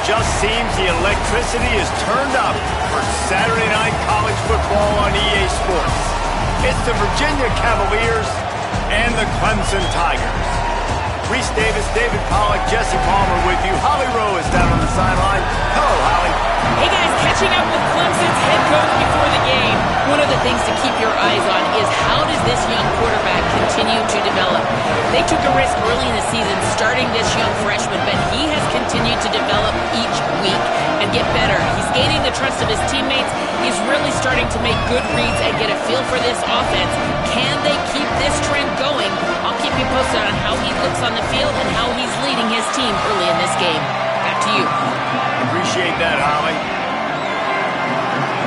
just seems the electricity is turned up for Saturday night college football on EA Sports. It's the Virginia Cavaliers and the Clemson Tigers. Reese Davis, David Pollack, Jesse Palmer with you. Holly Rowe is down on the sideline. Hello, Holly. Hey, guys, catching up with Clemson's head coach before the game. One of the things to keep your eyes on is how does this young quarterback continue to develop? They took a risk early in the season starting this young freshman, but he has continued to develop each week and get better. He's gaining the trust of his teammates. He's really starting to make good reads and get a feel for this offense. Can they keep this trend going? I'll keep you posted on how he looks on the field and how he's leading his team early in this game. Back to you. Appreciate that, Holly.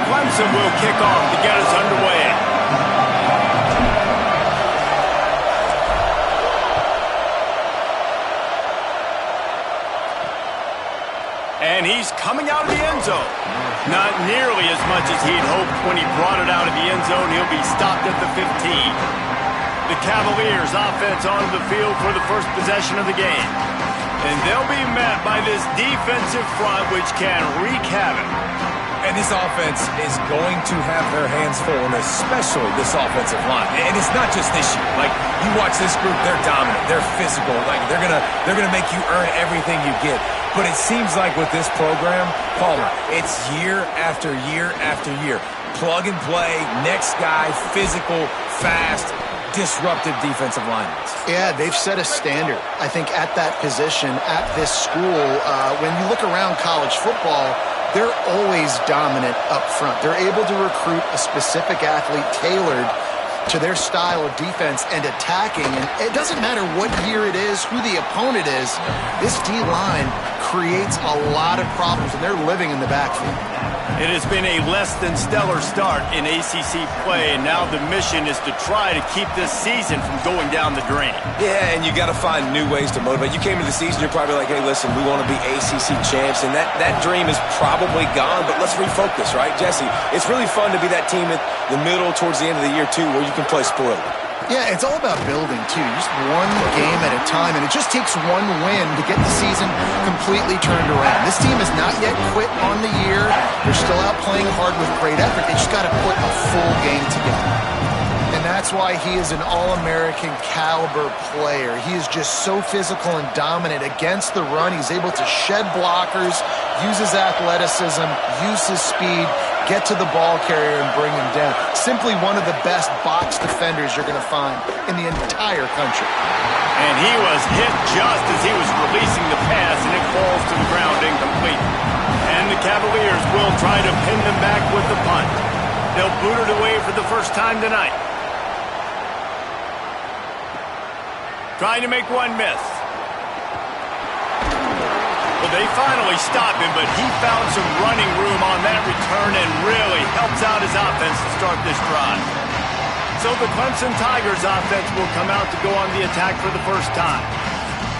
Clemson will kick off to get us underway. And he's coming out of the end zone. Not nearly as much as he'd hoped when he brought it out of the end zone. He'll be stopped at the 15. The Cavaliers offense onto the field for the first possession of the game. And they'll be met by this defensive front, which can wreak havoc. And this offense is going to have their hands full, and especially this offensive line. And it's not just this year. Like, you watch this group, they're dominant, they're physical. Like, they're gonna make you earn everything you get. But it seems like with this program, Palmer, it's year after year after year. Plug and play, next guy, physical, fast, disruptive defensive linemen. Yeah, they've set a standard, I think, at that position, at this school. When you look around college football, they're always dominant up front. They're able to recruit a specific athlete tailored to their style of defense and attacking. And it doesn't matter what year it is, who the opponent is, this D-line creates a lot of problems, and they're living in the backfield. It has been a less than stellar start in ACC play, and now the mission is to try to keep this season from going down the drain. Yeah, and you got to find new ways to motivate. You came to the season, you're probably like, hey, listen, we want to be ACC champs, and that dream is probably gone, but let's refocus, right, Jesse? It's really fun to be that team at the middle towards the end of the year, too, where you can play spoiler. Yeah, it's all about building, too. Just one game at a time, and it just takes one win to get the season completely turned around. This team has not yet quit on the year. They're still out playing hard with great effort. They just got to put a full game together. And that's why he is an All-American caliber player. He is just so physical and dominant against the run. He's able to shed blockers, use his athleticism, use his speed, get to the ball carrier and bring him down. Simply one of the best box defenders you're going to find in the entire country. And he was hit just as he was releasing the pass, and it falls to the ground incomplete. And the Cavaliers will try to pin them back with the punt. They'll boot it away for the first time tonight. Trying to make one miss. Well, they finally stopped him, but he found some running room on that return and really helps out his offense to start this drive. So the Clemson Tigers offense will come out to go on the attack for the first time.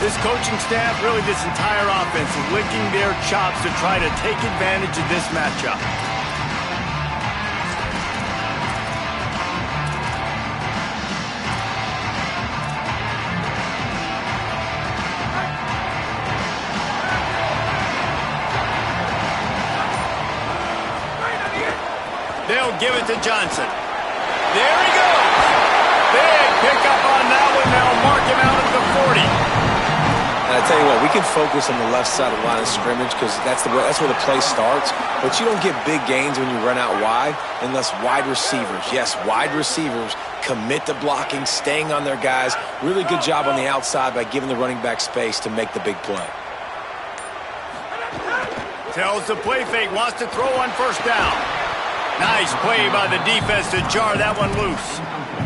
This coaching staff, really this entire offense, is licking their chops to try to take advantage of this matchup. They'll give it to Johnson. There he goes. Big pickup on that one. They'll mark him out at the 40. And I tell you what, we can focus on the left side of the line of scrimmage because that's where the play starts. But you don't get big gains when you run out wide unless wide receivers, yes, wide receivers, commit to blocking, staying on their guys. Really good job on the outside by giving the running back space to make the big play. Tells the play fake, wants to throw on first down. Nice play by the defense to jar that one loose.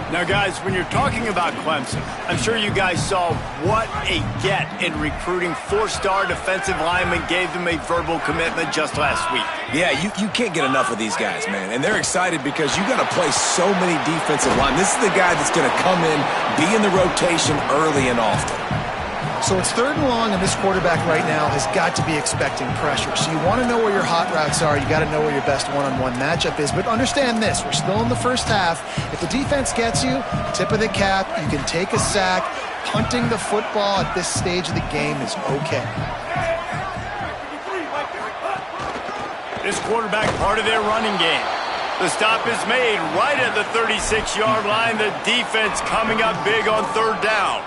Now, guys, when you're talking about Clemson, I'm sure you guys saw what a get in recruiting. Four-star defensive linemen gave them a verbal commitment just last week. Yeah, you can't get enough of these guys, man. And they're excited because you got to play so many defensive linemen. This is the guy that's going to come in, be in the rotation early and often. So it's 3rd and long, and this quarterback right now has got to be expecting pressure. So you want to know where your hot routes are. You got to know where your best one-on-one matchup is. But understand this, we're still in the first half. If the defense gets you, tip of the cap, you can take a sack. Punting the football at this stage of the game is okay. This quarterback part of their running game. The stop is made right at the 36-yard line. The defense coming up big on third down.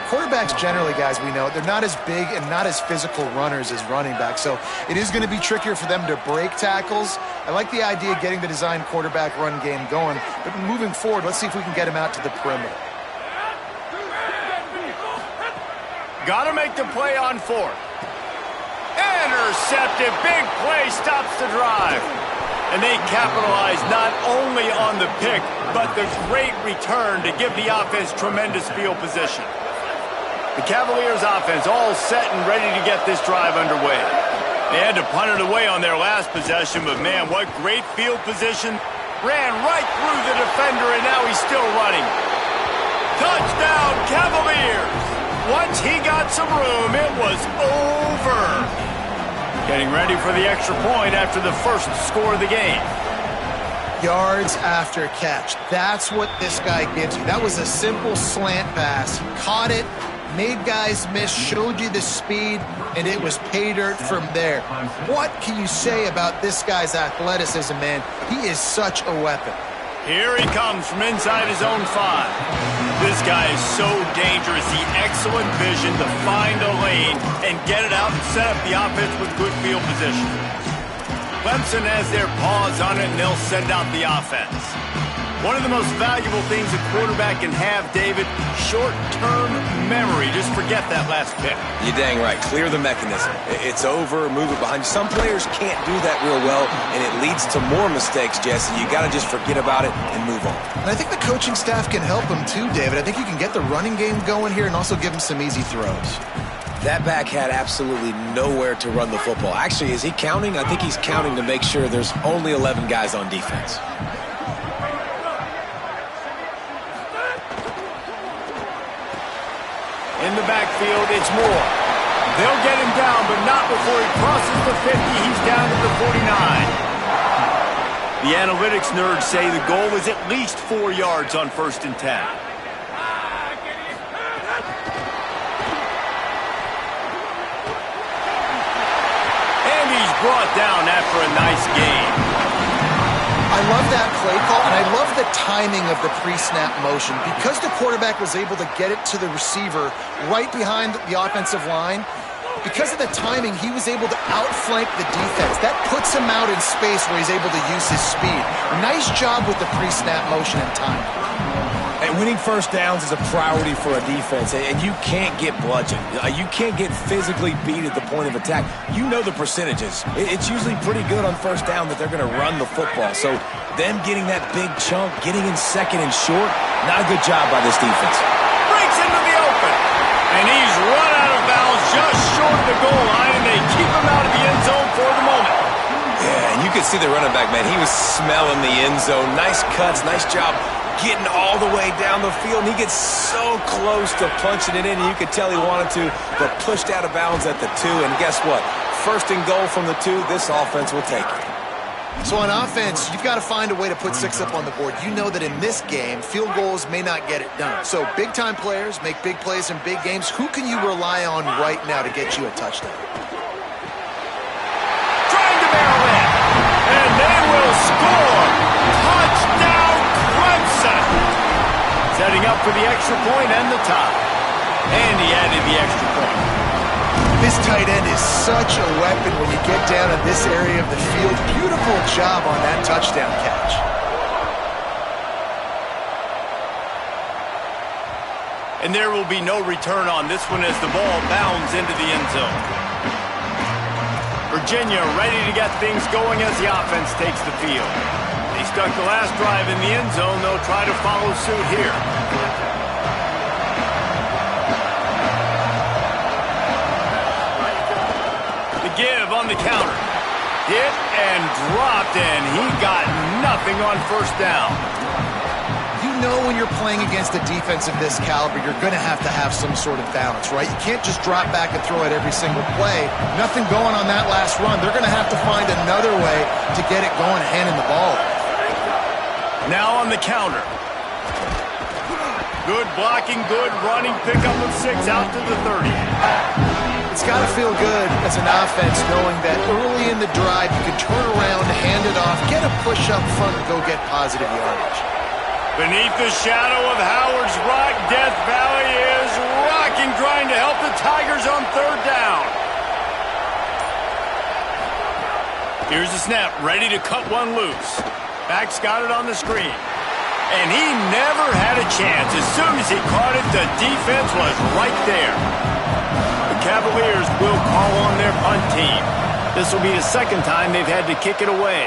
Quarterbacks generally, guys, we know, they're not as big and not as physical runners as running backs, so it is going to be trickier for them to break tackles. I like the idea of getting the design quarterback run game going, but moving forward, let's see if we can get him out to the perimeter. Got to make the play on fourth. Intercepted. Big play stops the drive. And they capitalize not only on the pick, but the great return to give the offense tremendous field position. The Cavaliers offense all set and ready to get this drive underway. They had to punt it away on their last possession, but man, what great field position. Ran right through the defender, and now he's still running. Touchdown, Cavaliers! Once he got some room, it was over. Getting ready for the extra point after the first score of the game. Yards after catch. That's what this guy gives you. That was a simple slant pass. Caught it, made guys miss, showed you the speed, and it was pay dirt from there. What can you say about this guy's athleticism, man? He is such a weapon. Here he comes from inside his own 5. This guy is so dangerous. The excellent vision to find a lane and get it out and set up the offense with good field position. Clemson has their paws on it, and they'll send out the offense. One of the most valuable things a quarterback can have, David, short-term memory. Just forget that last pick. You're dang right. Clear the mechanism. It's over, move it behind you. Some players can't do that real well, and it leads to more mistakes, Jesse. You got to just forget about it and move on. And I think the coaching staff can help him too, David. I think you can get the running game going here and also give him some easy throws. That back had absolutely nowhere to run the football. Actually, is he counting? I think he's counting to make sure there's only 11 guys on defense. In the backfield, it's Moore. They'll get him down, but not before he crosses the 50. He's down to the 49. The analytics nerds say the goal is at least 4 yards on 1st and 10. And he's brought down after a nice gain. I love that play call, and I love the timing of the pre-snap motion. Because the quarterback was able to get it to the receiver right behind the offensive line, because of the timing, he was able to outflank the defense. That puts him out in space where he's able to use his speed. Nice job with the pre-snap motion and timing. And winning first downs is a priority for a defense, and you can't get bludgeoned. You can't get physically beat at the point of attack. You know the percentages. It's usually pretty good on first down that they're going to run the football. So them getting that big chunk, getting in second and short, not a good job by this defense. Breaks into the open, and he's run out of bounds just short of the goal line, and they keep him out of the end zone for the moment. Yeah, and you could see the running back, man. He was smelling the end zone. Nice cuts, nice job getting all the way down the field, and he gets so close to punching it in, and you could tell he wanted to, but pushed out of bounds at the 2, and guess what? 1st and goal from the 2, this offense will take it. So on offense, you've got to find a way to put 6 up on the board. You know that in this game, field goals may not get it done. So big-time players make big plays in big games. Who can you rely on right now to get you a touchdown? Trying to barrel in, and they will score. Touchdown! Setting up for the extra point and the tie. And he added the extra point. This tight end is such a weapon when you get down in this area of the field. Beautiful job on that touchdown catch. And there will be no return on this one as the ball bounds into the end zone. Virginia ready to get things going as the offense takes the field. They stuck the last drive in the end zone. They'll try to follow suit here. The give on the counter. Hit and dropped, and he got nothing on 1st down. You know when you're playing against a defense of this caliber, you're going to have some sort of balance, right? You can't just drop back and throw it every single play. Nothing going on that last run. They're going to have to find another way to get it going, handing the ball. Now on the counter. Good blocking, good running, pickup of 6 out to the 30. It's got to feel good as an offense knowing that early in the drive you can turn around, hand it off, get a push up front, and go get positive yardage. Beneath the shadow of Howard's Rock, Death Valley is rocking, trying to help the Tigers on third down. Here's the snap, ready to cut one loose. Back's got it on the screen. And he never had a chance. As soon as he caught it, the defense was right there. The Cavaliers will call on their punt team. This will be the second time they've had to kick it away.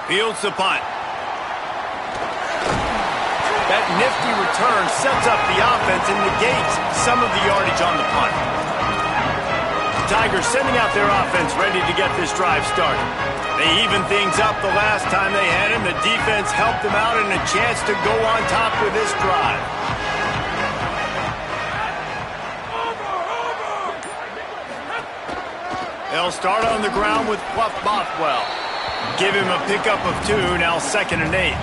Fields the punt. That nifty return sets up the offense and negates some of the yardage on the punt. The Tigers sending out their offense ready to get this drive started. They evened things up the last time they had him. The defense helped them out and a chance to go on top with this drive. They'll start on the ground with Fluff Bothwell. Give him a pickup of 2, now 2nd and 8.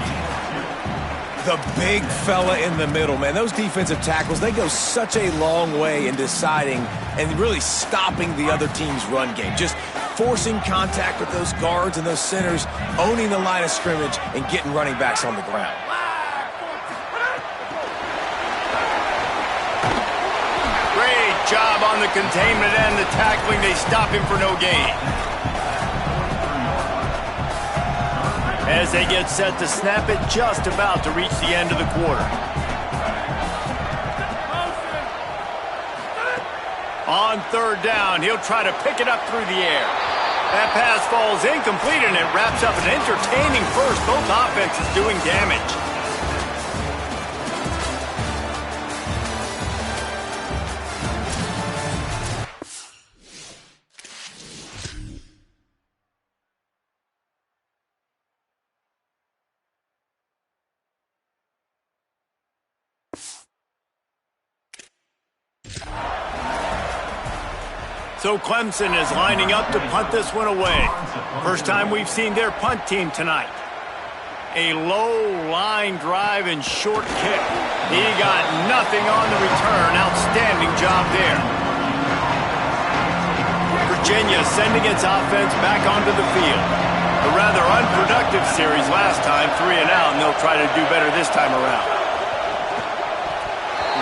The big fella in the middle, man. Those defensive tackles, they go such a long way in deciding and really stopping the other team's run game. Just forcing contact with those guards and those centers, owning the line of scrimmage, and getting running backs on the ground. Great job on the containment and the tackling. They stop him for no gain. As they get set to snap it, just about to reach the end of the quarter. On third down, he'll try to pick it up through the air. That pass falls incomplete, and it wraps up an entertaining first. Both offenses doing damage. So Clemson is lining up to punt this one away. First time we've seen their punt team tonight. A low line drive and short kick. He got nothing on the return. Outstanding job there. Virginia sending its offense back onto the field. A rather unproductive series last time, 3 and out, and they'll try to do better this time around.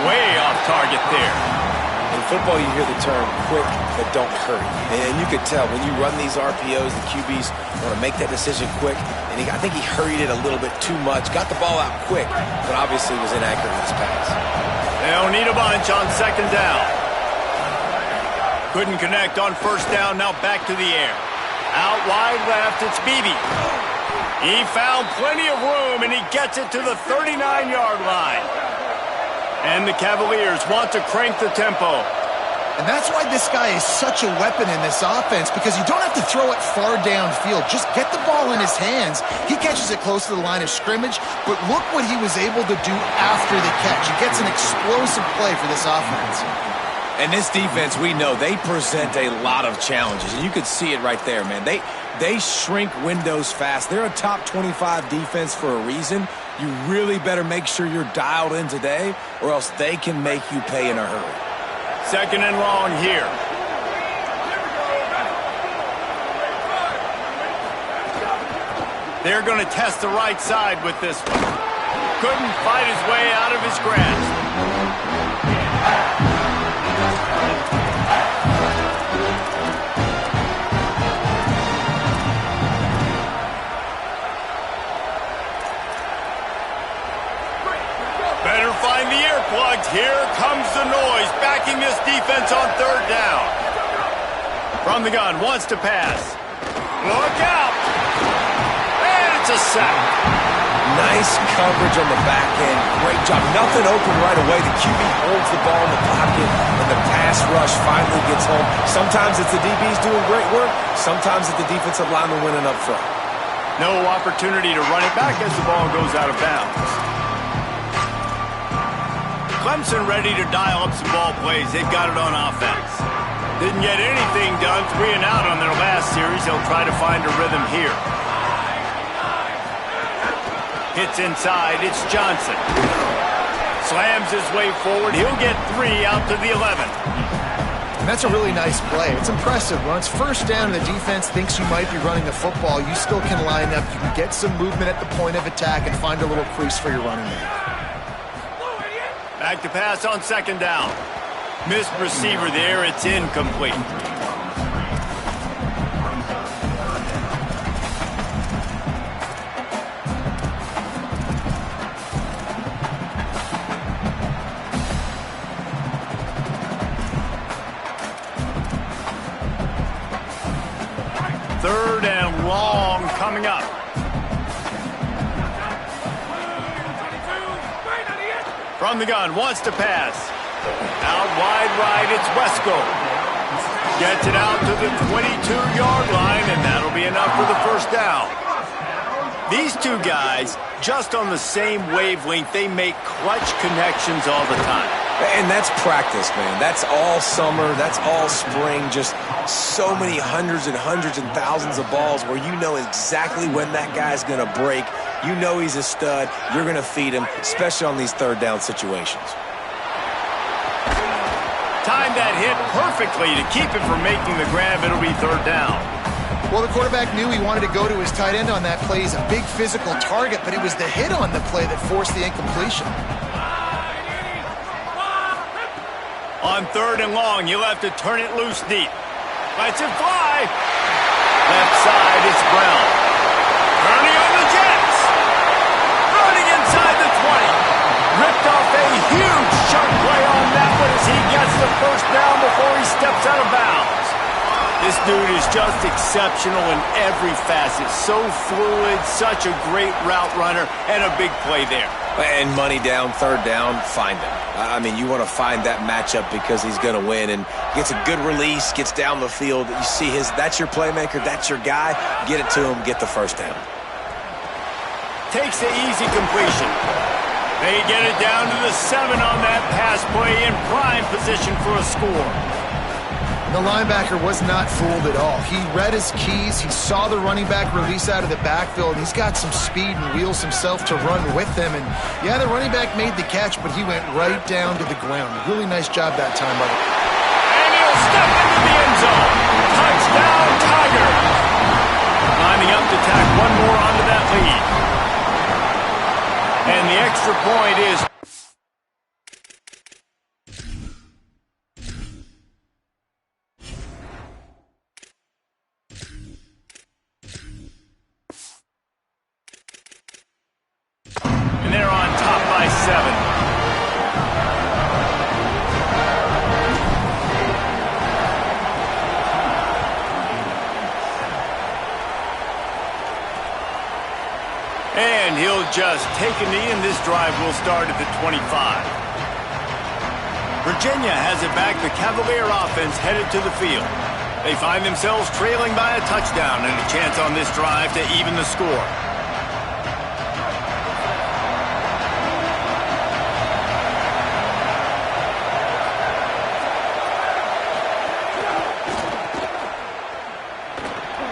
Way off target there. In football, you hear the term quick but don't hurry. And you could tell when you run these RPOs, the QBs want to make that decision quick. And I think he hurried it a little bit too much. Got the ball out quick, but obviously was inaccurate in his pass. They'll need a bunch on second down. Couldn't connect on first down. Now back to the air. Out wide left, it's Beebe. He found plenty of room, and he gets it to the 39-yard line. And the Cavaliers want to crank the tempo. And that's why this guy is such a weapon in this offense, because you don't have to throw it far downfield. Just get the ball in his hands. He catches it close to the line of scrimmage, but look what he was able to do after the catch. He gets an explosive play for this offense. And this defense, we know, they present a lot of challenges. And you could see it right there, man. They shrink windows fast. They're a top 25 defense for a reason. You really better make sure you're dialed in today, or else they can make you pay in a hurry. Second and long here. They're going to test the right side with this one. Couldn't fight his way out of his grasp. Better find the earplugs. Here comes the noise, backing this defense on third down. From the gun, wants to pass. Look out! And it's a sack. Nice coverage on the back end. Great job. Nothing open right away. The QB holds the ball in the pocket, and the pass rush finally gets home. Sometimes it's the DBs doing great work. Sometimes it's the defensive lineman winning up front. No opportunity to run it back as the ball goes out of bounds. Clemson ready to dial up some ball plays. They've got it on offense. Didn't get anything done, 3 and out on their last series. They'll try to find a rhythm here. Hits inside, it's Johnson. Slams his way forward. He'll get 3 out to the 11. And that's a really nice play. It's impressive. When it's first down and the defense thinks you might be running the football, you still can line up. You can get some movement at the point of attack and find a little crease for your running back. Back to pass on second down. Missed receiver there. It's incomplete. Third and long coming up. From the gun, wants to pass. Out wide right, it's Wesco. Gets it out to the 22-yard line, and that'll be enough for the first down. These two guys, just on the same wavelength, they make clutch connections all the time. And that's practice, man. That's all summer. That's all spring. Just so many hundreds and thousands of balls where you know exactly when that guy's going to break. You know he's a stud. You're going to feed him, especially on these third down situations. Timed that hit perfectly to keep him from making the grab. It'll be third down. Well, the quarterback knew he wanted to go to his tight end on that play. He's a big physical target, but it was the hit on the play that forced the incompletion. On third and long, you'll have to turn it loose deep. Lets it fly. Left side, it's Brown. Turning on the Jets. Running inside the 20. Ripped off a huge chunk play on that one as he gets the first down before he steps out of bounds. This dude is just exceptional in every facet. So fluid, such a great route runner, and a big play there. And money down, third down, find him. I mean, you want to find that matchup because he's going to win and gets a good release, gets down the field. You see that's your playmaker, that's your guy. Get it to him, get the first down. Takes the easy completion. They get it down to the 7 on that pass play in prime position for a score. The linebacker was not fooled at all. He read his keys. He saw the running back release out of the backfield. He's got some speed and wheels himself to run with them. And, yeah, the running back made the catch, but he went right down to the ground. Really nice job that time by him. And he'll step into the end zone. Touchdown, Tigers. Lining up to tack one more onto that lead. And the extra point is... And they're on top by 7. And he'll just take a knee, and this drive will start at the 25. Virginia has it back. The Cavalier offense headed to the field. They find themselves trailing by a touchdown and a chance on this drive to even the score.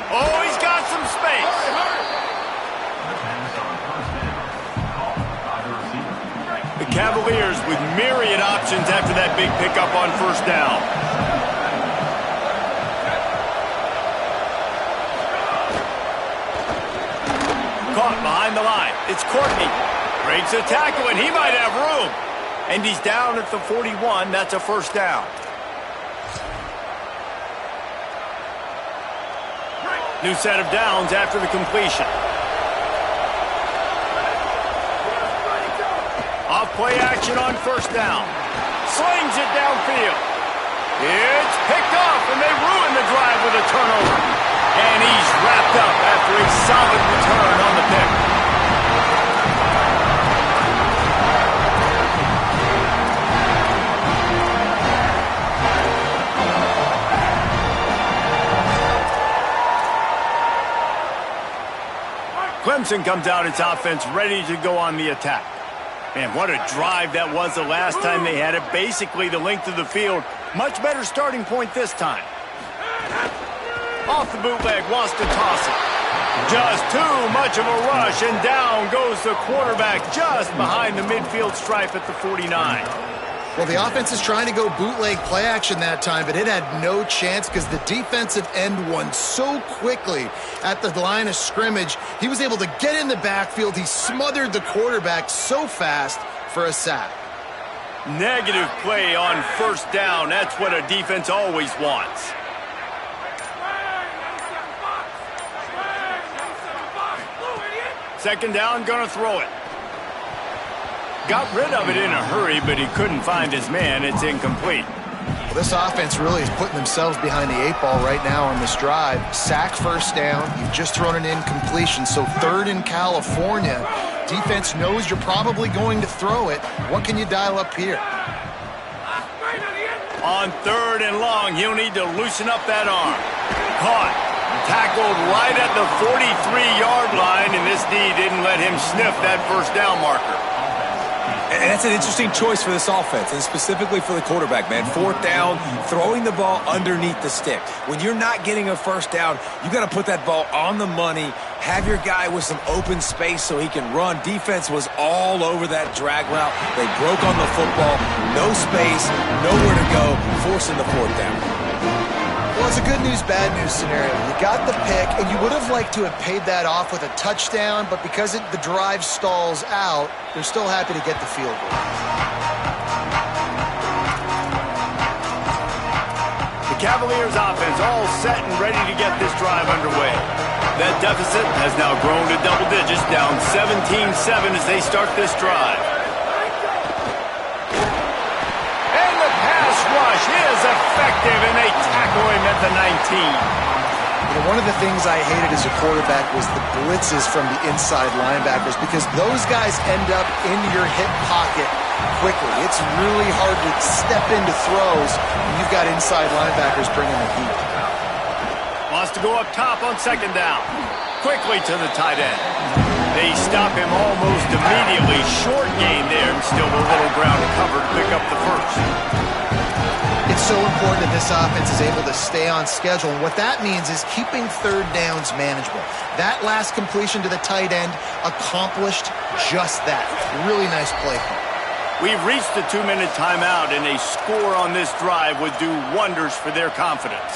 Oh, he's got some space. The Cavaliers with myriad options after that big pickup on first down. Caught behind the line. It's Courtney. Breaks a tackle, and he might have room. And he's down at the 41. That's a first down. New set of downs after the completion. Off play action on first down. Slings it downfield. It's picked off, and they ruin the drive with a turnover. And he's wrapped up after a solid return on the pick. Clemson comes out its offense ready to go on the attack. Man, what a drive that was the last time they had it. Basically the length of the field. Much better starting point this time. Off the bootleg, wants to toss it. Just too much of a rush, and down goes the quarterback just behind the midfield stripe at the 49. Well, the offense is trying to go bootleg play action that time, but it had no chance because the defensive end won so quickly at the line of scrimmage. He was able to get in the backfield. He smothered the quarterback so fast for a sack. Negative play on first down. That's what a defense always wants. Second down, gonna throw it. Got rid of it in a hurry, but he couldn't find his man. It's incomplete. Well, this offense really is putting themselves behind the 8 ball right now on this drive. Sack first down. You've just thrown an incompletion, so third in California. Defense knows you're probably going to throw it. What can you dial up here? On third and long, he'll need to loosen up that arm. Caught. Tackled right at the 43-yard line, and this D didn't let him sniff that first down marker. And that's an interesting choice for this offense, and specifically for the quarterback, man. Fourth down, throwing the ball underneath the stick. When you're not getting a first down, you got to put that ball on the money, have your guy with some open space so he can run. Defense was all over that drag route. They broke on the football, no space, nowhere to go, forcing the fourth down. Well, it's a good news, bad news scenario. You got the pick, and you would have liked to have paid that off with a touchdown, but because the drive stalls out, they're still happy to get the field goal. The Cavaliers offense all set and ready to get this drive underway. That deficit has now grown to double digits, down 17-7 as they start this drive. Rush is effective, and they tackle him at the 19. You know, one of the things I hated as a quarterback was the blitzes from the inside linebackers because those guys end up in your hip pocket quickly. It's really hard to step into throws when you've got inside linebackers bringing the heat. Wants to go up top on second down. Quickly to the tight end. They stop him almost immediately. Short gain there, and still a little ground to cover to pick up the first. It's so important that this offense is able to stay on schedule, and what that means is keeping third downs manageable. That last completion to the tight end accomplished just that. Really nice play call. We've reached the 2-minute timeout, and a score on this drive would do wonders for their confidence.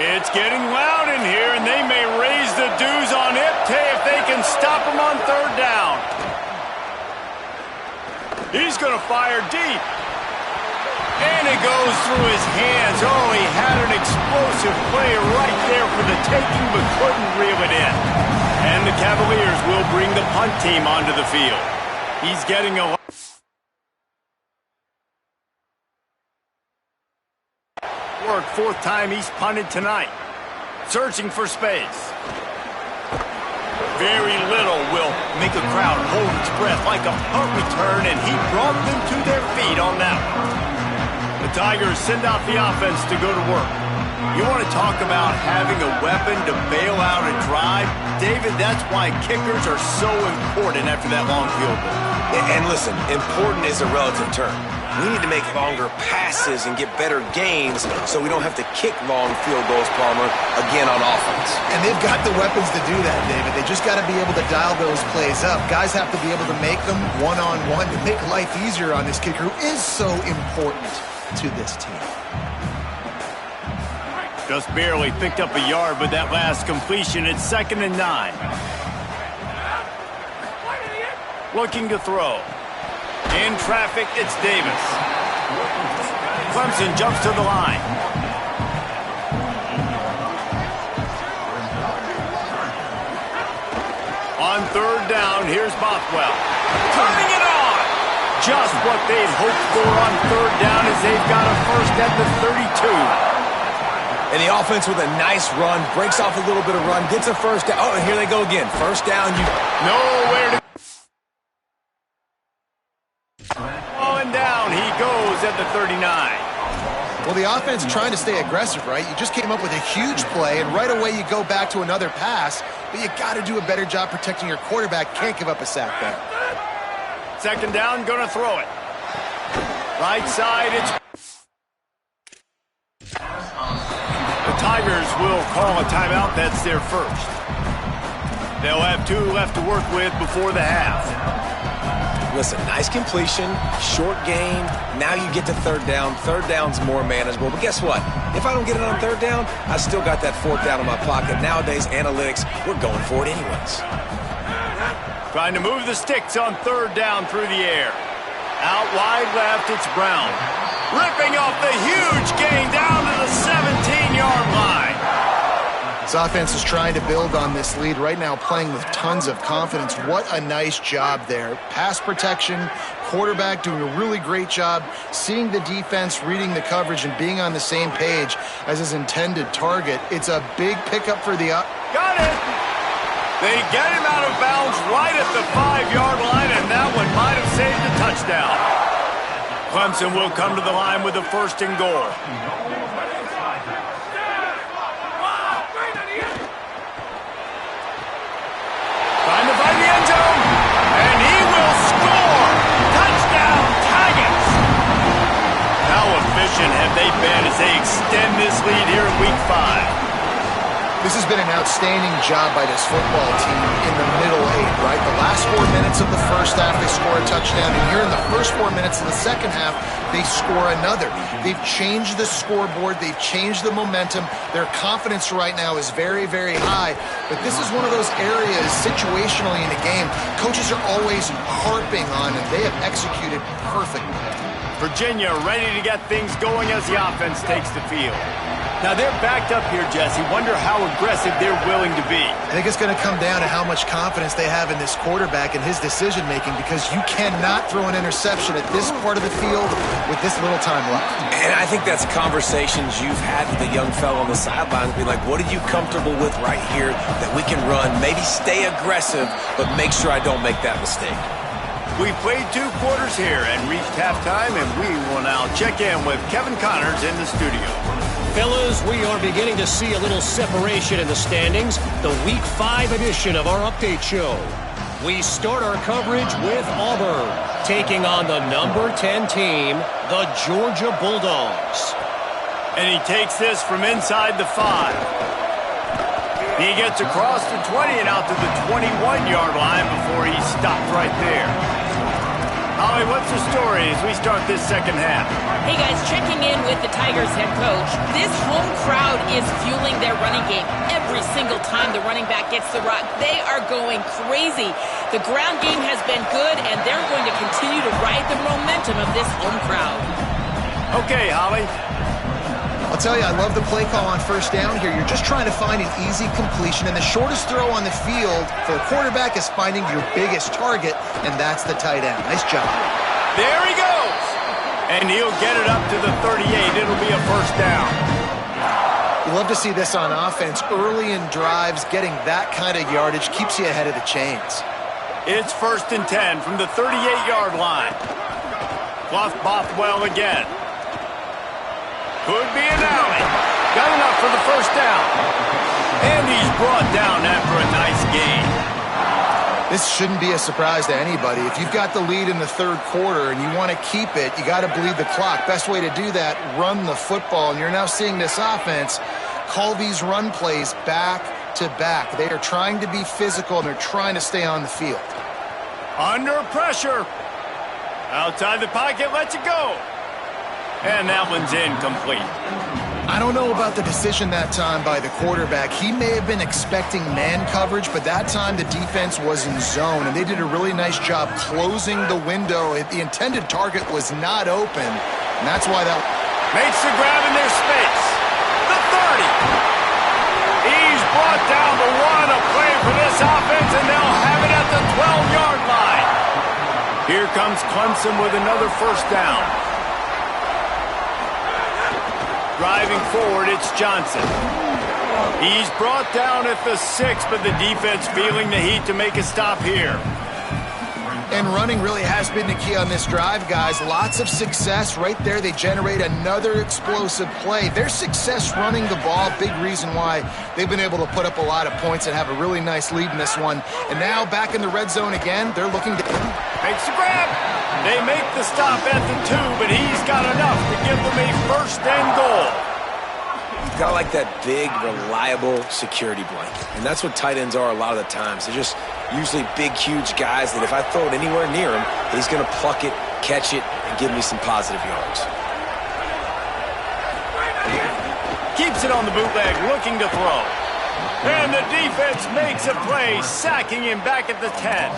It's getting loud in here, and they may raise the dues on Ipte if they can stop him on third down. He's going to fire deep. And it goes through his hands. Oh, he had an explosive play right there for the taking, but couldn't reel it in. And the Cavaliers will bring the punt team onto the field. He's getting a work. Fourth time he's punted tonight. Searching for space. Very little will make a crowd hold its breath like a punt return, and he brought them to their feet on that one. The Tigers send out the offense to go to work. You want to talk about having a weapon to bail out a drive? David, that's why kickers are so important after that long field goal. And listen, important is a relative term. We need to make longer passes and get better gains so we don't have to kick long field goals, Palmer, again on offense. And they've got the weapons to do that, David. They just got to be able to dial those plays up. Guys have to be able to make them one-on-one to make life easier on this kicker who is so important to this team. Just barely picked up a yard with that last completion. It's 2nd and 9. Looking to throw. In traffic, it's Davis. Clemson jumps to the line. On third down, here's Bothwell. Turning it on! Just what they'd hoped for on third down as they've got a first at the 32. And the offense with a nice run, breaks off a little bit of run, gets a first down. Oh, and here they go again. First down. Nowhere to down, he goes at the 39. Well, the offense trying to stay aggressive, right? You just came up with a huge play, and right away you go back to another pass, but you got to do a better job protecting your quarterback. Can't give up a sack there. Second down, gonna throw it. Right side, it's Tigers will call a timeout. That's their first. They'll have 2 left to work with before the half. Listen, nice completion, short game. Now you get to third down. Third down's more manageable. But guess what? If I don't get it on third down, I still got that fourth down in my pocket. Nowadays, analytics, we're going for it anyways. Trying to move the sticks on third down through the air. Out wide left, it's Brown. Ripping off the huge gain down to the 17-yard line. This offense is trying to build on this lead right now, playing with tons of confidence. What a nice job there. Pass protection, quarterback doing a really great job, seeing the defense, reading the coverage, and being on the same page as his intended target. It's a big pickup for the... Got it! They get him out of bounds right at the 5-yard line, and that one might have saved a touchdown. Clemson will come to the line with a 1st and goal. Trying to find the end zone, and he will score! Touchdown, Tigers! How efficient have they been as they extend this lead here in Week 5? This has been an outstanding job by this football team in the middle 8, right? The last 4 minutes of the first half, they score a touchdown. And here in the first 4 minutes of the second half, they score another. They've changed the scoreboard. They've changed the momentum. Their confidence right now is very, very high. But this is one of those areas situationally in a game coaches are always harping on, and they have executed perfectly. Virginia ready to get things going as the offense takes the field. Now they're backed up here, Jesse. Wonder how aggressive they're willing to be. I think it's going to come down to how much confidence they have in this quarterback and his decision-making, because you cannot throw an interception at this part of the field with this little time left. And I think that's conversations you've had with the young fellow on the sidelines. Be like, what are you comfortable with right here that we can run? Maybe stay aggressive, but make sure I don't make that mistake. We played 2 quarters here and reached halftime, and we will now check in with Kevin Connors in the studio. Fellas, we are beginning to see a little separation in the standings. The Week 5 edition of our update show. We start our coverage with Auburn, taking on the number 10 team, the Georgia Bulldogs. And he takes this from inside the 5. He gets across the 20 and out to the 21-yard line before he stopped right there. Holly, what's the story as we start this second half? Hey guys, checking in with the Tigers head coach. This home crowd is fueling their running game. Every single time the running back gets the rock, they are going crazy. The ground game has been good, and they're going to continue to ride the momentum of this home crowd. Okay, Holly. I'll tell you, I love the play call on first down here. You're just trying to find an easy completion, and the shortest throw on the field for a quarterback is finding your biggest target, and that's the tight end. Nice job. There he goes. And he'll get it up to the 38. It'll be a first down. You love to see this on offense. Early in drives, getting that kind of yardage keeps you ahead of the chains. It's 1st and 10 from the 38-yard line. Clough Bothwell again. Could be an alley. Got enough for the first down. And he's brought down after a nice gain. This shouldn't be a surprise to anybody. If you've got the lead in the third quarter and you want to keep it, you got to bleed the clock. Best way to do that, run the football. And you're now seeing this offense call these run plays back to back. They are trying to be physical, and they're trying to stay on the field. Under pressure. Outside the pocket, lets it go. And that one's incomplete. I don't know about the decision that time by the quarterback. He may have been expecting man coverage, but that time the defense was in zone, and they did a really nice job closing the window. The intended target was not open, and that's why that makes the grab in their space. The 30. He's brought down the 1, a play for this offense, and they'll have it at the 12-yard line. Here comes Clemson with another first down. Driving forward, it's Johnson. He's brought down at the 6, but the defense feeling the heat to make a stop here. And running really has been the key on this drive, guys. Lots of success right there. They generate another explosive play. Their success running the ball, big reason why they've been able to put up a lot of points and have a really nice lead in this one. And now back in the red zone again, they're looking to... Makes the grab. They make the stop at the 2, but he's got enough to give them a 1st and goal. Got like that big, reliable security blanket. And that's what tight ends are a lot of the times. They're just usually big, huge guys that if I throw it anywhere near him, he's going to pluck it, catch it, and give me some positive yards. Keeps it on the bootleg, looking to throw. And the defense makes a play, sacking him back at the 10.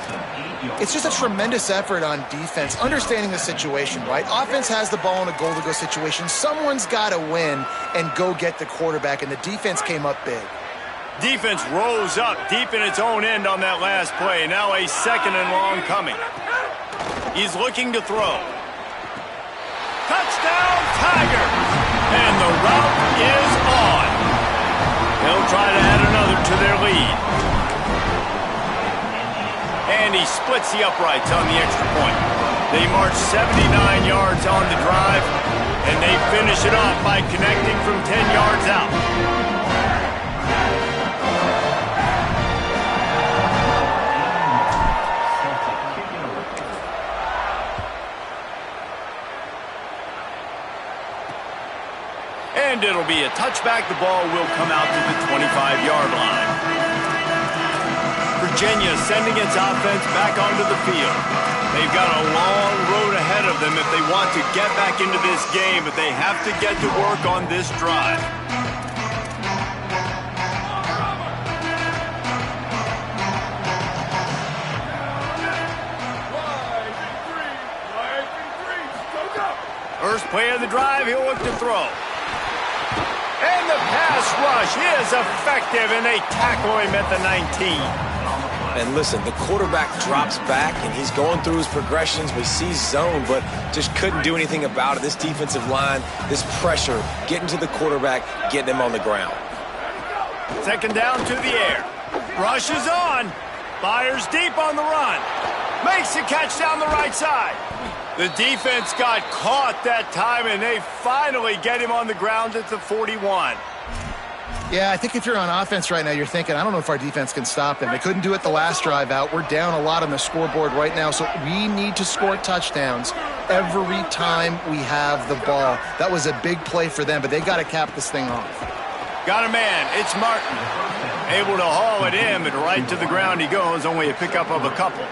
It's just a tremendous effort on defense, understanding the situation, right? Offense has the ball in a goal-to-go situation. Someone's got to win and go get the quarterback, and the defense came up big. Defense rose up deep in its own end on that last play. Now a 2nd and long coming. He's looking to throw. Touchdown, Tigers! And the route is on. They'll try to add another to their lead. And he splits the uprights on the extra point. They march 79 yards on the drive, and they finish it off by connecting from 10 yards out. And it'll be a touchback. The ball will come out to the 25-yard line. Virginia sending its offense back onto the field. They've got a long road ahead of them if they want to get back into this game, but they have to get to work on this drive. First play of the drive, he'll look to throw. And the pass rush is effective, and they tackle him at the 19. And listen, the quarterback drops back, and he's going through his progressions. We see zone, but just couldn't do anything about it. This defensive line, this pressure, getting to the quarterback, getting him on the ground. 2nd down to the air. Rush is on. Fires deep on the run. Makes the catch down the right side. The defense got caught that time, and they finally get him on the ground at the 41. Yeah, I think if you're on offense right now, you're thinking, I don't know if our defense can stop him. They couldn't do it the last drive out. We're down a lot on the scoreboard right now, so we need to score touchdowns every time we have the ball. That was a big play for them, but they got to cap this thing off. Got a man. It's Martin. Able to haul it in, but right to the ground he goes. Only a pickup of a couple.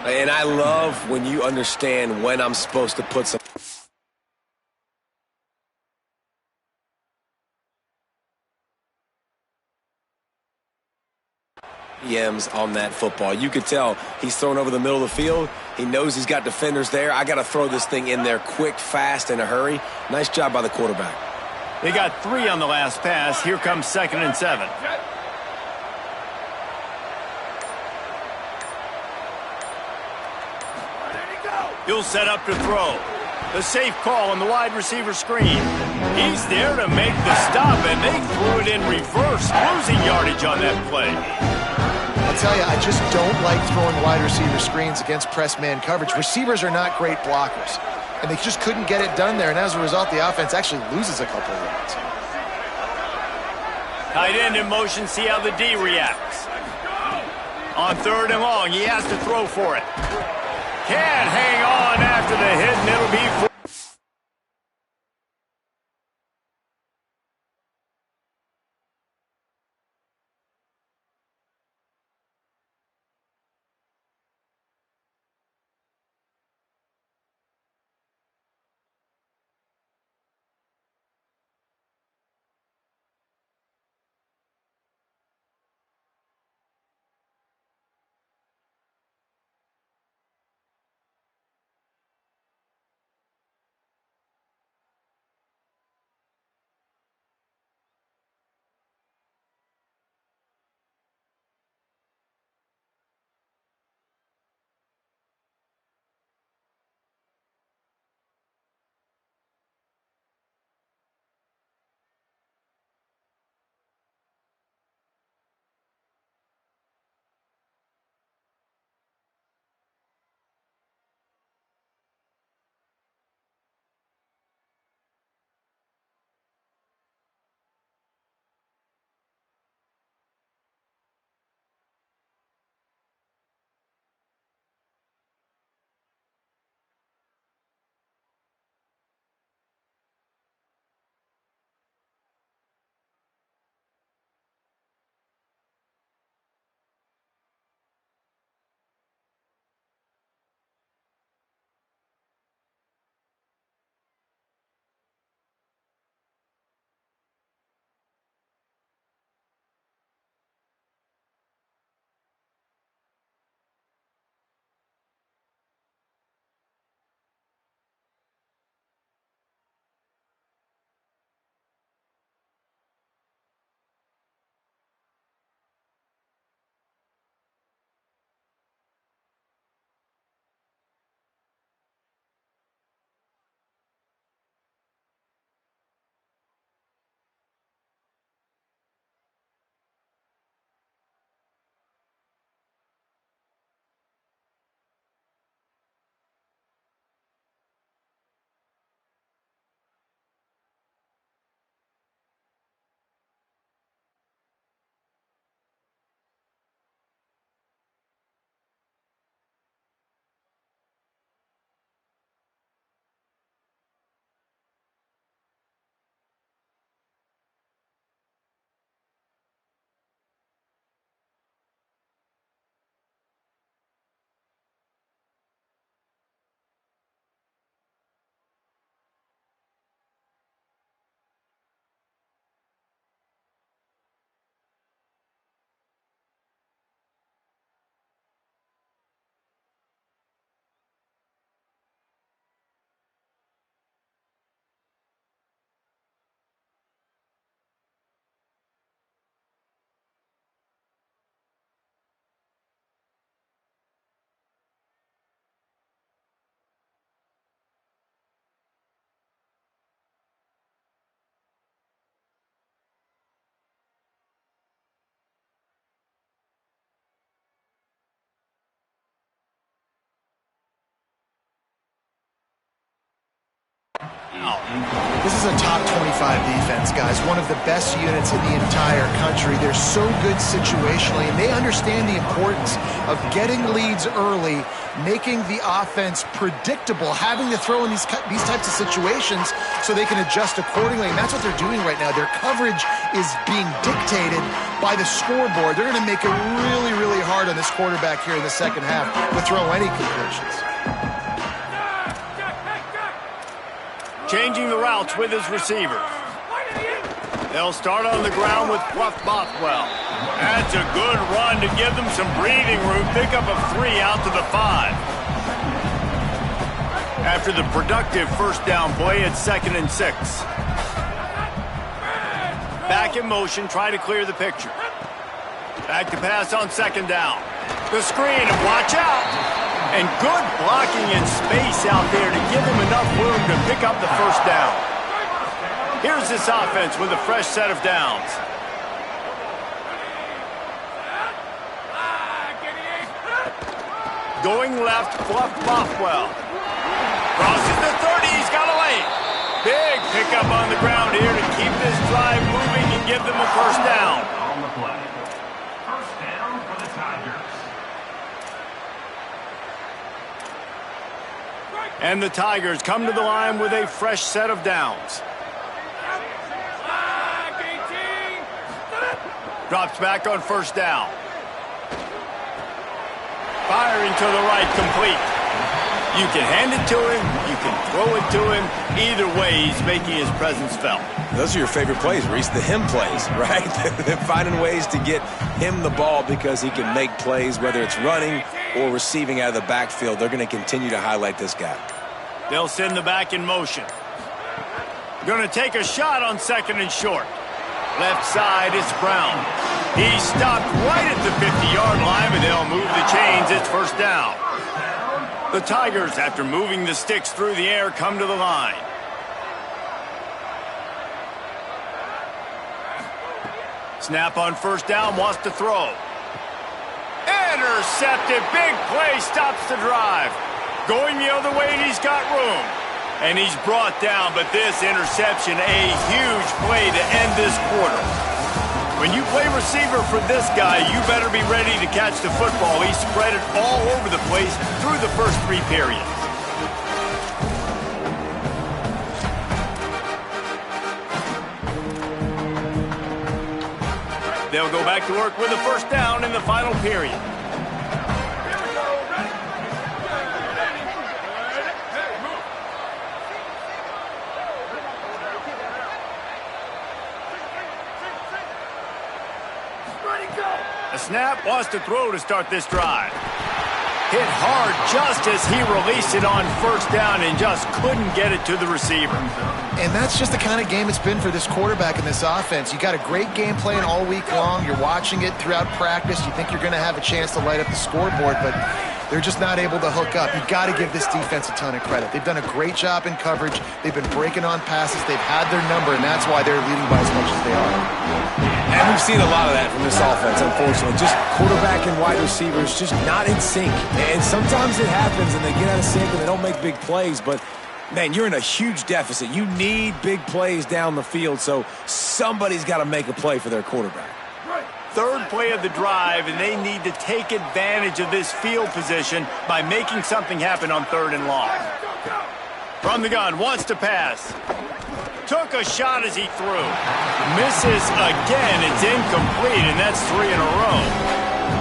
And I love when you understand when I'm supposed to put some EMs on that football. You could tell he's thrown over the middle of the field. He knows he's got defenders there. I got to throw this thing in there quick, fast, in a hurry. Nice job by the quarterback. They got 3 on the last pass. Here comes 2nd and 7. He'll set up to throw. The safe call on the wide receiver screen. He's there to make the stop, and they threw it in reverse, losing yardage on that play. I'll tell you, I just don't like throwing wide receiver screens against press man coverage. Receivers are not great blockers, and they just couldn't get it done there, and as a result, the offense actually loses a couple of yards. Tight end in motion, see how the D reacts. On 3rd and long, he has to throw for it. Can't hang on after the hit, and it'll be for foul. This is a top 25 defense, guys. One of the best units in the entire country. They're so good situationally, and they understand the importance of getting leads early, making the offense predictable, having to throw in these types of situations so they can adjust accordingly. And that's what they're doing right now. Their coverage is being dictated by the scoreboard. They're going to make it really, really hard on this quarterback here in the second half to throw any completions. Changing the routes with his receivers. They'll start on the ground with Fluff Bothwell. That's a good run to give them some breathing room. Pick up a 3 out to the 5. After the productive first down play, it's 2nd and 6. Back in motion, try to clear the picture. Back to pass on 2nd down. The screen, and watch out! And good blocking in space out there to give him enough room to pick up the first down. Here's this offense with a fresh set of downs. Going left, Fluff Bothwell. Crosses the 30, he's got a lane. Big pickup on the ground here to keep this drive moving and give them a first down. On the play. First down for the Tigers. And the Tigers come to the line with a fresh set of downs. Drops back on first down. Firing to the right, complete. You can hand it to him, you can throw it to him. Either way, he's making his presence felt. Those are your favorite plays, Reese, the him plays, right? They're finding ways to get him the ball because he can make plays, whether it's running or receiving out of the backfield. They're going to continue to highlight this guy. They'll send the back in motion. Going to take a shot on 2nd and short. Left side, it's Brown. He's stopped right at the 50-yard line, but they'll move the chains. It's first down. The Tigers, after moving the sticks through the air, come to the line. Snap on first down, wants to throw. Intercepted, big play, stops the drive. Going the other way, and he's got room. And he's brought down, but this interception, a huge play to end this quarter. When you play receiver for this guy, you better be ready to catch the football. He spread it all over the place through the first 3 periods. They'll go back to work with a first down in the final period. A snap, wants to throw to start this drive. Hit hard just as he released it on first down and just couldn't get it to the receiver. And that's just the kind of game it's been for this quarterback in this offense. You got a great game plan all week long. You're watching it throughout practice. You think you're going to have a chance to light up the scoreboard, but they're just not able to hook up. You've got to give this defense a ton of credit. They've done a great job in coverage. They've been breaking on passes. They've had their number, and that's why they're leading by as much as they are. And we've seen a lot of that from this offense, unfortunately. Just quarterback and wide receivers just not in sync. And sometimes it happens, and they get out of sync, and they don't make big plays. But, man, you're in a huge deficit. You need big plays down the field, so somebody's got to make a play for their quarterback. Third play of the drive, and they need to take advantage of this field position by making something happen on 3rd and long. From the gun, wants to pass. Took a shot as he threw. Misses again. It's incomplete, and that's 3 in a row.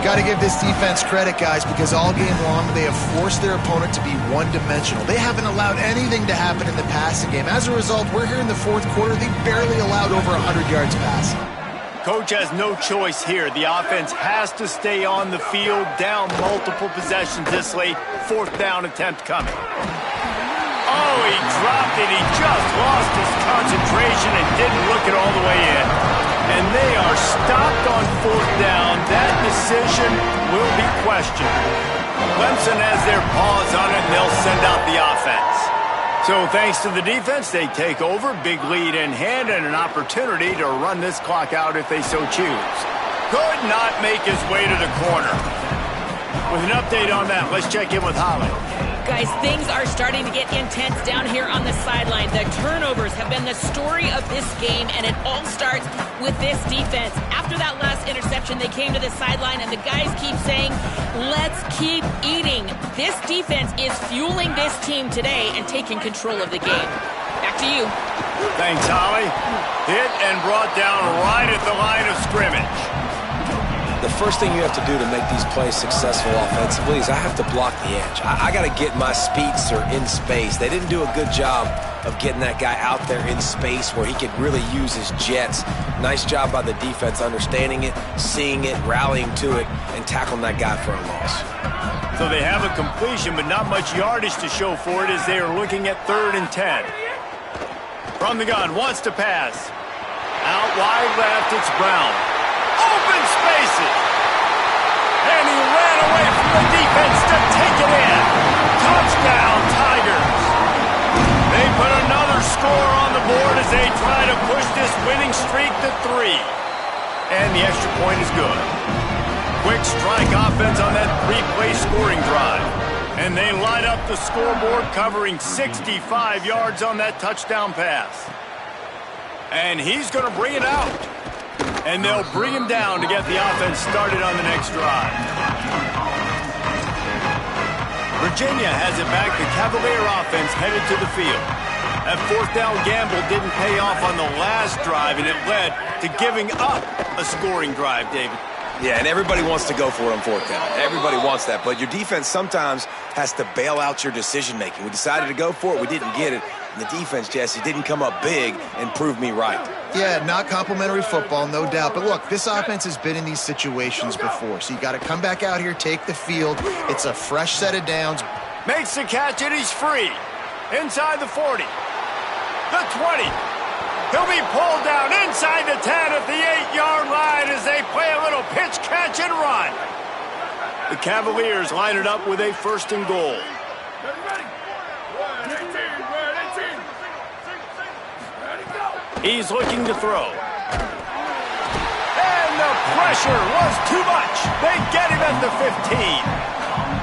Got to give this defense credit, guys, because all game long they have forced their opponent to be one-dimensional. They haven't allowed anything to happen in the passing game. As a result, we're here in the 4th quarter. They barely allowed over 100 yards passing. Coach has no choice here. The offense has to stay on the field, down multiple possessions this late. 4th down attempt coming. Oh, he dropped it. He just lost his concentration and didn't look it all the way in. And they are stopped on 4th down. That decision will be questioned. Clemson has their paws on it, and they'll send out the offense. So thanks to the defense, they take over, big lead in hand, and an opportunity to run this clock out if they so choose. Could not make his way to the corner. With an update on that, let's check in with Holly. Guys, things are starting to get intense down here on the sideline. The turnovers have been the story of this game, and it all starts with this defense. After that last interception, they came to the sideline, and the guys keep saying, let's keep eating. This defense is fueling this team today and taking control of the game. Back to you. Thanks, Holly. Hit and brought down right at the line of scrimmage. The first thing you have to do to make these plays successful offensively is I have to block the edge. I got to get my speedster in space. They didn't do a good job of getting that guy out there in space where he could really use his jets. Nice job by the defense understanding it, seeing it, rallying to it, and tackling that guy for a loss. So they have a completion, but not much yardage to show for it as they are looking at 3rd and 10. From the gun, wants to pass. Out wide left, it's Brown. Open spaces. And he ran away from the defense to take it in. Touchdown, Tigers. They put another score on the board as they try to push this winning streak to 3. And the extra point is good. Quick strike offense on that 3-play scoring drive. And they light up the scoreboard, covering 65 yards on that touchdown pass. And he's going to bring it out. And they'll bring him down to get the offense started on the next drive. Virginia has it back. The Cavalier offense headed to the field. That 4th down gamble didn't pay off on the last drive, and it led to giving up a scoring drive, David. Yeah, and everybody wants to go for it on 4th down. Everybody wants that, but your defense sometimes has to bail out your decision-making. We decided to go for it. We didn't get it. And the defense, Jesse, didn't come up big and prove me right. Yeah, not complimentary football, no doubt. But look, this offense has been in these situations before, so you got to come back out here, take the field. It's a fresh set of downs. Makes the catch, and he's free. Inside the 40. The 20. He'll be pulled down inside the 10 at the 8-yard line as they play a little pitch, catch, and run. The Cavaliers line it up with a 1st and goal. He's looking to throw. And the pressure was too much. They get him at the 15.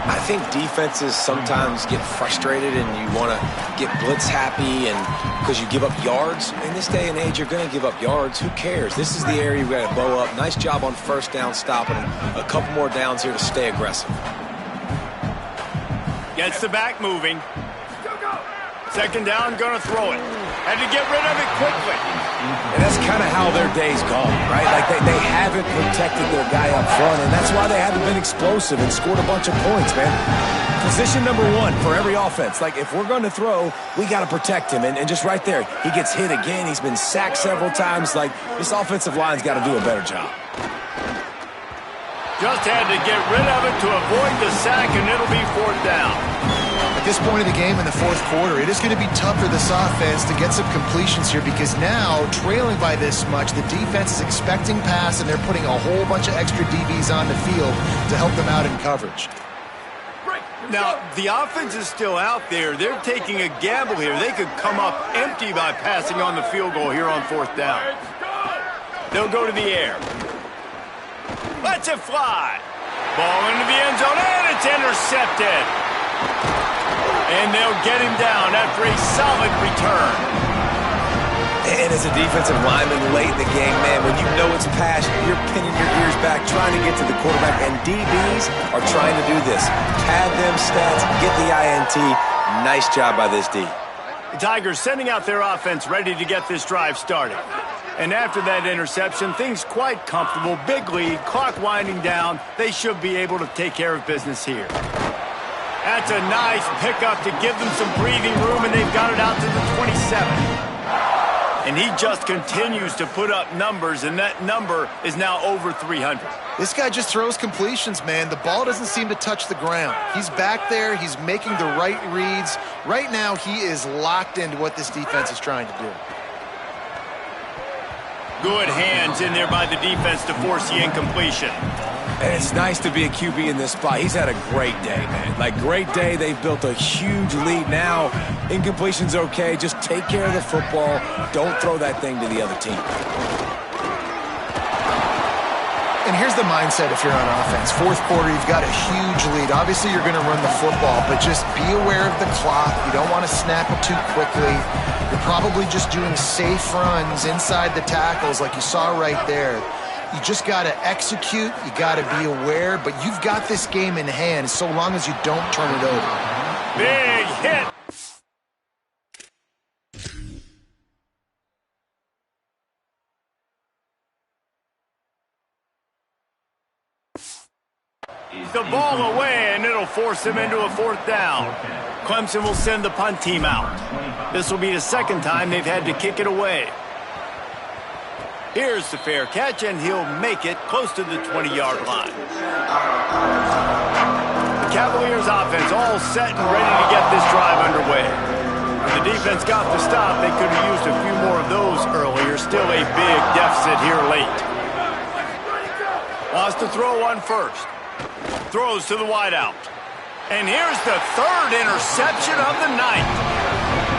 I think defenses sometimes get frustrated and you want to get blitz happy and because you give up yards. In this day and age, you're going to give up yards. Who cares? This is the area we got to bow up. Nice job on 1st down stopping them. A couple more downs here to stay aggressive. Gets the back moving. 2nd down, going to throw it. Had to get rid of it quickly. And that's kind of how their day's gone, right? Like they haven't protected their guy up front, and that's why they haven't been explosive and scored a bunch of points, man. Position number 1 for every offense. Like, if we're going to throw, we got to protect him. And just right there, he gets hit again. He's been sacked several times. Like, this offensive line's got to do a better job. Just had to get rid of it to avoid the sack, and it'll be 4th down. At this point of the game in the 4th quarter, it is going to be tough for this offense to get some completions here because now, trailing by this much, the defense is expecting pass, and they're putting a whole bunch of extra DBs on the field to help them out in coverage. Now, the offense is still out there. They're taking a gamble here. They could come up empty by passing on the field goal here on 4th down. They'll go to the air. Lets it fly. Ball into the end zone, and it's intercepted. And they'll get him down after a solid return. And as a defensive lineman late in the game, man, when you know it's past, you're pinning your ears back, trying to get to the quarterback. And DBs are trying to do this. Pad them stats, get the INT. Nice job by this D. The Tigers sending out their offense ready to get this drive started. And after that interception, things quite comfortable. Big lead, clock winding down. They should be able to take care of business here. That's a nice pickup to give them some breathing room, and they've got it out to the 27. And he just continues to put up numbers, and that number is now over 300. This guy just throws completions, man. The ball doesn't seem to touch the ground. He's back there. He's making the right reads. Right now, he is locked into what this defense is trying to do. Good hands in there by the defense to force the incompletion. And it's nice to be a QB in this spot. He's had a great day, man. Like, great day. They've built a huge lead now. Incompletion's okay. Just take care of the football. Don't throw that thing to the other team. And here's the mindset if you're on offense. Fourth quarter, you've got a huge lead. Obviously, you're going to run the football, but just be aware of the clock. You don't want to snap it too quickly. You're probably just doing safe runs inside the tackles like you saw right there. You just got to execute. You got to be aware, but you've got this game in hand so long as you don't turn it over. Big hit. The ball away, and it'll force them into a fourth down. Clemson will send the punt team out. This will be the second time they've had to kick it away. Here's the fair catch, and he'll make it close to the 20-yard line. The Cavaliers' offense all set and ready to get this drive underway. When the defense got the stop, they could have used a few more of those earlier. Still a big deficit here late. Wants to throw on first. Throws to the wideout. And here's the third interception of the night.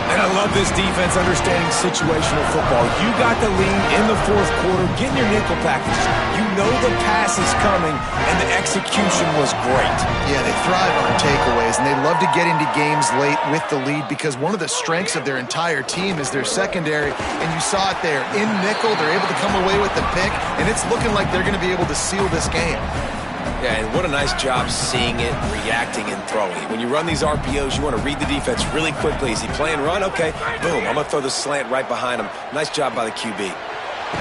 And I love this defense understanding situational football. You got the lead in the fourth quarter, getting your nickel packages. You know the pass is coming, and the execution was great. Yeah, they thrive on takeaways, and they love to get into games late with the lead because one of the strengths of their entire team is their secondary, and you saw it there. In nickel, they're able to come away with the pick, and it's looking like they're going to be able to seal this game. Yeah, and what a nice job seeing it, reacting, and throwing. When you run these RPOs, you want to read the defense really quickly. Is he playing run? Okay, boom, I'm going to throw the slant right behind him. Nice job by the QB.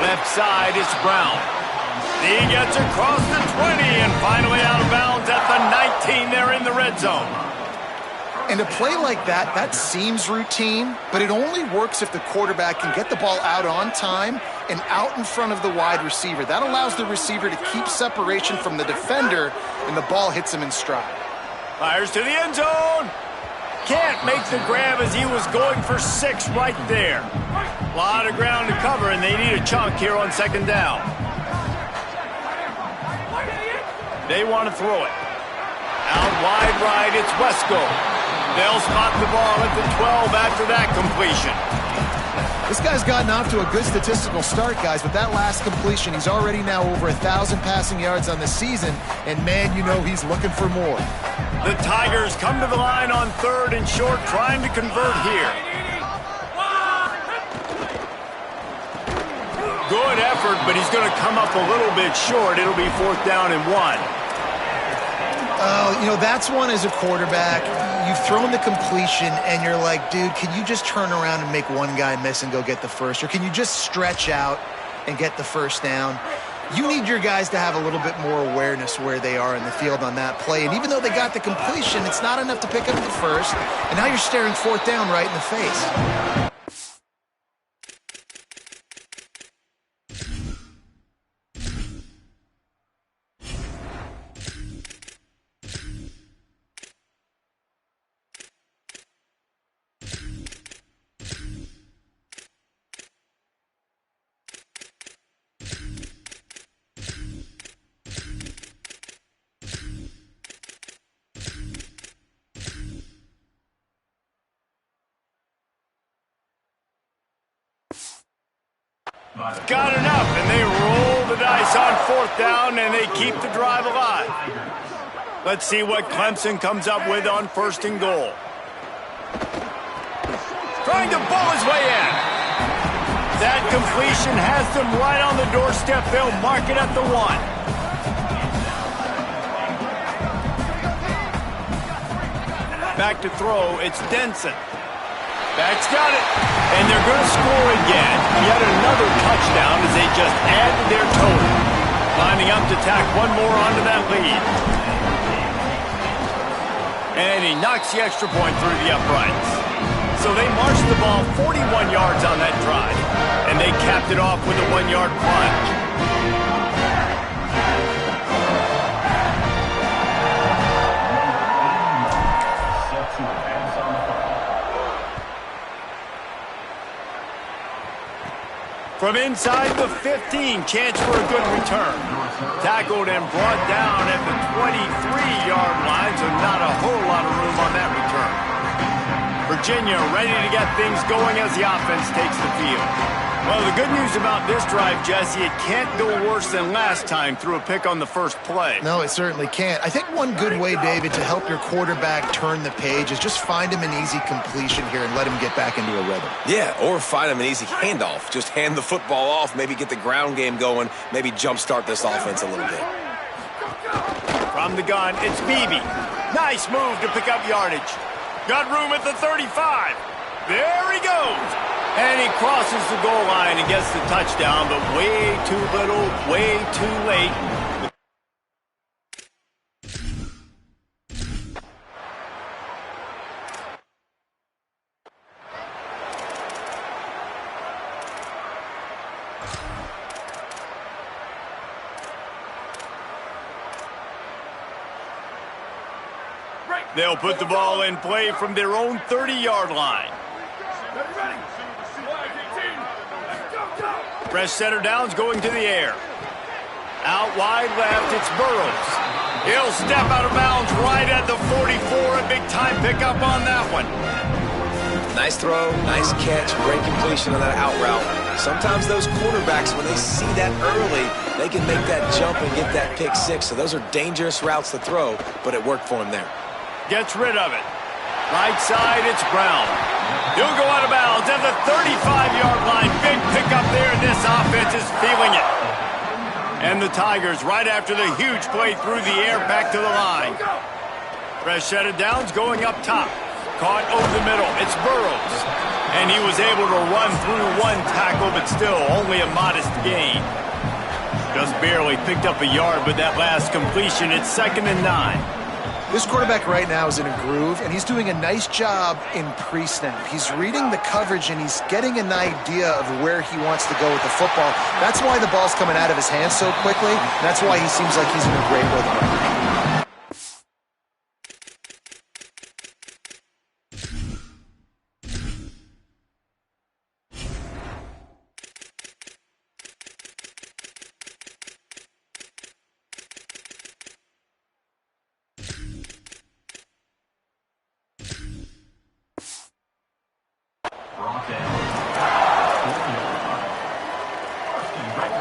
Left side, it's Brown. He gets across the 20 and finally out of bounds at the 19 there in the red zone. And a play like that, that seems routine, but it only works if the quarterback can get the ball out on time and out in front of the wide receiver. That allows the receiver to keep separation from the defender, and the ball hits him in stride. Fires to the end zone. Can't make the grab as he was going for 6 right there. A lot of ground to cover, and they need a chunk here on second down. They want to throw it. Out wide right, it's Wesco. They'll spot the ball at the 12 after that completion. This guy's gotten off to a good statistical start, guys, but that last completion, he's already now over 1,000 passing yards on the season, and man, you know he's looking for more. The Tigers come to the line on 3rd and short, trying to convert here. Good effort, but he's going to come up a little bit short. It'll be 4th down and 1. Oh, you know, that's one as a quarterback. You've thrown the completion, and you're like, dude, can you just turn around and make one guy miss and go get the first? Or can you just stretch out and get the first down? You need your guys to have a little bit more awareness where they are in the field on that play. And even though they got the completion, it's not enough to pick up the first. And now you're staring 4th down right in the face. Got enough, and they roll the dice on 4th down, and they keep the drive alive. Let's see what Clemson comes up with on 1st and goal. Trying to bull his way in. That completion has them right on the doorstep. They'll mark it at the 1. Back to throw, it's Denson. That's got it. And they're going to score again. Yet another touchdown as they just add to their total. Lining up to tack one more onto that lead. And he knocks the extra point through the uprights. So they marched the ball 41 yards on that drive. And they capped it off with a 1-yard plunge. From inside the 15, chance for a good return. Tackled and brought down at the 23-yard line, so not a whole lot of room on that return. Virginia ready to get things going as the offense takes the field. Well, the good news about this drive, Jesse, it can't go worse than last time through a pick on the first play. No, it certainly can't. I think one good way, David, to help your quarterback turn the page is just find him an easy completion here and let him get back into a rhythm. Yeah, or find him an easy handoff. Just hand the football off, maybe get the ground game going, maybe jumpstart this offense a little bit. From the gun, it's Beebe. Nice move to pick up yardage. Got room at the 35. There he goes. And he crosses the goal line and gets the touchdown, but way too little, way too late. They'll put the ball in play from their own 30-yard line. Fresh center down's going to the air. Out wide left, it's Burrows. He'll step out of bounds right at the 44. A big-time pickup on that one. Nice throw, nice catch, great completion on that out route. Sometimes those quarterbacks, when they see that early, they can make that jump and get that pick six. So those are dangerous routes to throw, but it worked for him there. Gets rid of it. Right side, it's Brown. He'll go out of bounds at the 35-yard line. Big pickup there, and this offense is feeling it. And the Tigers, right after the huge play through the air, back to the line. Fresh set of downs going up top. Caught over the middle. It's Burrows. And he was able to run through one tackle, but still only a modest gain. Just barely picked up a yard with that last completion. It's 2nd and 9. This quarterback right now is in a groove, and he's doing a nice job in pre-snap. He's reading the coverage, and he's getting an idea of where he wants to go with the football. That's why the ball's coming out of his hands so quickly. That's why he seems like he's in a great rhythm right now.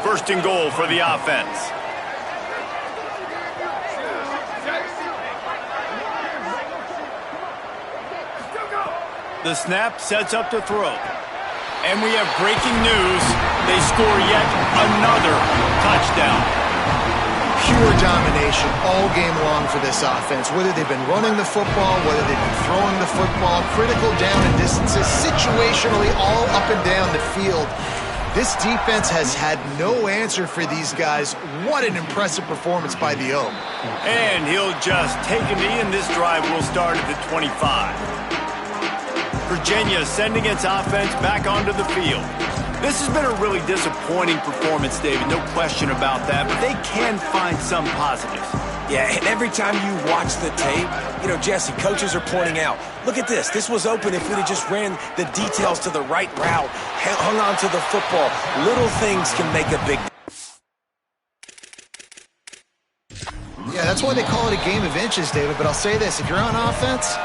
First and goal for the offense. The snap sets up to throw. And we have breaking news. They score yet another touchdown. Pure domination all game long for this offense. Whether they've been running the football, whether they've been throwing the football, critical down and distances, situationally all up and down the field. This defense has had no answer for these guys. What an impressive performance by the O. And he'll just take a knee, and this drive will start at the 25. Virginia sending its offense back onto the field. This has been a really disappointing performance, David, no question about that, but they can find some positives. Yeah, and every time you watch the tape, you know, Jesse, coaches are pointing out, look at this. This was open if we'd have just ran the details to the right route, hung on to the football. Little things can make a big difference. Yeah, that's why they call it a game of inches, David. But I'll say this, if you're on offense,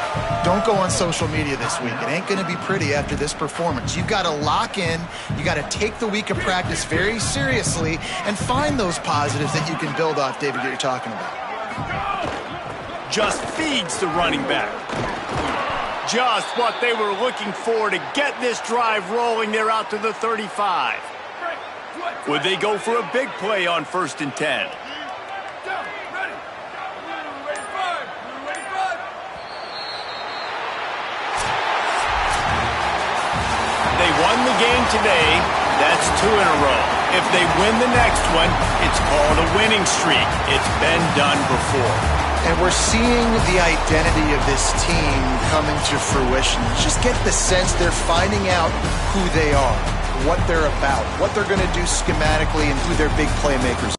don't go on social media this week. It ain't going to be pretty after this performance. You've got to lock in. You got to take the week of practice very seriously and find those positives that you can build off, David, that you're talking about. Just feeds the running back. Just what they were looking for to get this drive rolling. They're out to the 35. Would they go for a big play on 1st and 10? They won the game today. That's 2 in a row. If they win the next one, it's called a winning streak. It's been done before. And we're seeing the identity of this team coming to fruition. Just get the sense they're finding out who they are, what they're about, what they're going to do schematically, and who their big playmakers are.